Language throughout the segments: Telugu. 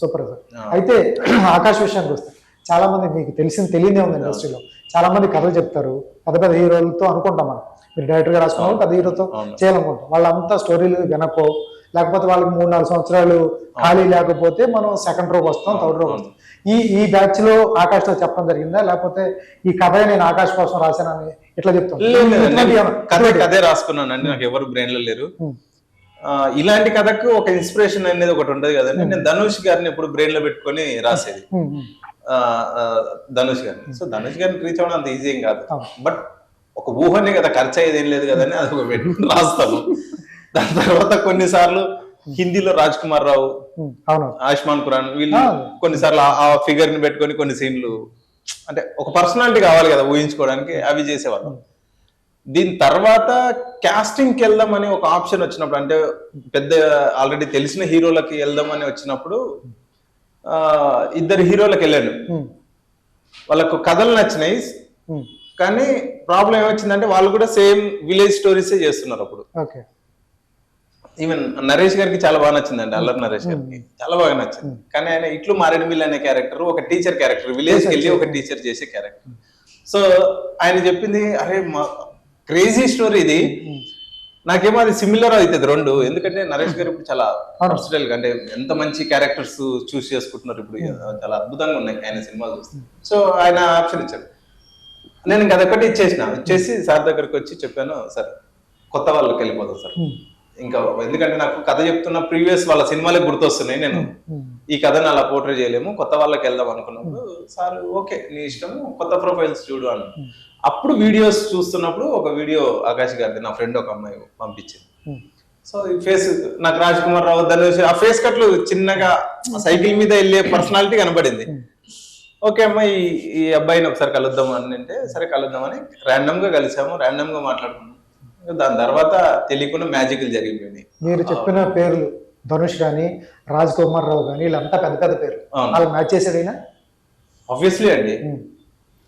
Super sir. అయితే ఆకాష్ విషయానికి వస్తే చాలా మంది మీకు తెలియనే ఉంది ఇండస్ట్రీలో, చాలా మంది కథలు చెప్తారు, పెద్ద పెద్ద హీరోలతో అనుకుంటాం మనం, మీరు డైరెక్టర్ గా రాసుకున్నాం పెద్ద హీరోతో చేయాలనుకుంటాం, వాళ్ళంతా స్టోరీలు వెనకో లేకపోతే వాళ్ళకి 3-4 సంవత్సరాలు ఖాళీ లేకపోతే మనం సెకండ్ రోకి వస్తాం, థర్డ్ రోకి వస్తాం. ఈ బ్యాచ్ లో ఆకాష్ తో చెప్పడం జరిగిందా, లేకపోతే ఈ కథ నేను ఆకాష్ కోసం రాశానని ఇట్లా చెప్తాను? కథే రాసుకున్నానండి, నాకు ఎవరు బ్రెయిన్ లో లేరు. ఇలాంటి కథకు ఒక ఇన్స్పిరేషన్ అనేది ఒకటి ఉండదు కదండి. నేను ధనుష్ గారిని ఎప్పుడు బ్రెయిన్ లో పెట్టుకొని రాసేది, ధనుష్ గారిని. సో ధనుష్ గారిని రీచ్ అవ్వడం అంత ఈజీ ఏం కాదు, బట్ ఒక ఊహనే కదా, ఖర్చు అయ్యేది ఏం లేదు కదని అది ఒక పెట్టుకుని రాస్తాను. దాని తర్వాత కొన్నిసార్లు హిందీలో రాజ్ కుమార్ రావు, ఆయుష్మాన్ ఖురానా వీళ్ళు కొన్నిసార్లు ఆ ఫిగర్ ని పెట్టుకొని కొన్ని సీన్లు, అంటే ఒక పర్సనాలిటీ కావాలి కదా ఊహించుకోవడానికి, అవి చేసేవాళ్ళం. దీని తర్వాత కాస్టింగ్ కి వెళ్దామని ఒక ఆప్షన్ వచ్చినప్పుడు, అంటే పెద్ద ఆల్రెడీ తెలిసిన హీరోలకి వెళ్దామని వచ్చినప్పుడు 2 హీరోలకు వెళ్ళాను. వాళ్ళకు కథలు నచ్చినాయి, కానీ ప్రాబ్లం ఏమొచ్చిందంటే వాళ్ళు కూడా సేమ్ విలేజ్ స్టోరీసే చేస్తున్నారు. అప్పుడు ఈవెన్ నరేష్ గారికి చాలా బాగా నచ్చిందండి, అల్లరి నరేష్ గారికి చాలా బాగా నచ్చింది. కానీ ఆయన ఇట్లు మారేడుమిల్ అనే క్యారెక్టర్ ఒక టీచర్ క్యారెక్టర్, విలేజ్ కి వెళ్ళి ఒక టీచర్ చేసే క్యారెక్టర్. సో ఆయన చెప్పింది, అరే మా క్రేజీ స్టోరీ ఇది, నాకేమో అది సిమిలర్ అవుతుంది రెండు. ఎందుకంటే నరేష్ గారు ఇప్పుడు చాలా వర్సటైల్ గా, అంటే ఎంత మంచి క్యారెక్టర్స్ చూస్ చేసుకుంటున్నారు ఇప్పుడు, చాలా అద్భుతంగా ఉన్నాయి ఆయన సినిమాలు చూస్తే. సో ఆయన ఆప్షన్ ఇచ్చాడు, నేను ఇంకా అదొకటి ఇచ్చేసి సార్ దగ్గరకు వచ్చి చెప్పాను, సార్ కొత్త వాళ్ళకి వెళ్ళిపోతాం సార్, ఇంకా ఎందుకంటే నాకు కథ చెప్తున్న ప్రీవియస్ వాళ్ళ సినిమాలే గుర్తొస్తున్నాయి, నేను ఈ కథను అలా పోర్ట్రే చేయలేము, కొత్త వాళ్ళకి వెళ్దాం అనుకున్నప్పుడు సార్ ఓకే నీ ఇష్టము, కొత్త ప్రొఫైల్స్ చూడు అన్న. అప్పుడు వీడియోస్ చూస్తున్నప్పుడు ఒక వీడియో ఆకాష్ గారిది, నా ఫ్రెండ్ ఒక అమ్మాయి పంపించింది. సో ఈ ఫేస్ నాకు రాజ్ కుమార్ రావు, ధనుష్ ఆ ఫేస్ కట్లు చిన్నగా సైకిల్ మీద వెళ్ళే పర్సనాలిటీ కనబడింది. ఓకే అమ్మా ఈ అబ్బాయిని ఒకసారి కలుద్దాం అని అంటే, సరే కలుద్దామని ర్యాండమ్ గా కలిసాము, ర్యాండమ్ గా మాట్లాడుకున్నాం. దాని తర్వాత తెలియకుండా మ్యాజిక్లు జరిగిపోయింది. మీరు చెప్పిన పేర్లు ధనుష్ గాని రాజ్ కుమార్ రావు గాని వీళ్ళంతా పెద్ద పెద్ద పేర్లు, వాళ్ళు మ్యాచ్ చేసాడైనా ఆబ్వియస్లీ అండి.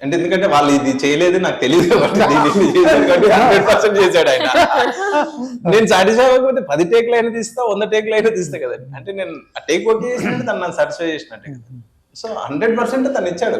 అంటే ఎందుకంటే వాళ్ళు ఇది చేయలేదు నాకు తెలియదు కాబట్టి 100% చేశాడు ఆయన. నేను సాటిస్ఫై అవ్వకపోతే 10 టేక్లు అయినా తీస్తా, 100 టేక్లు అయినా తీస్తా కదండి. అంటే నేను ఆ టేక్ ఓకే చేసినట్టు తను నన్ను సాటిస్ఫై చేసినట్టే కదా. సో 100% తను ఇచ్చాడు.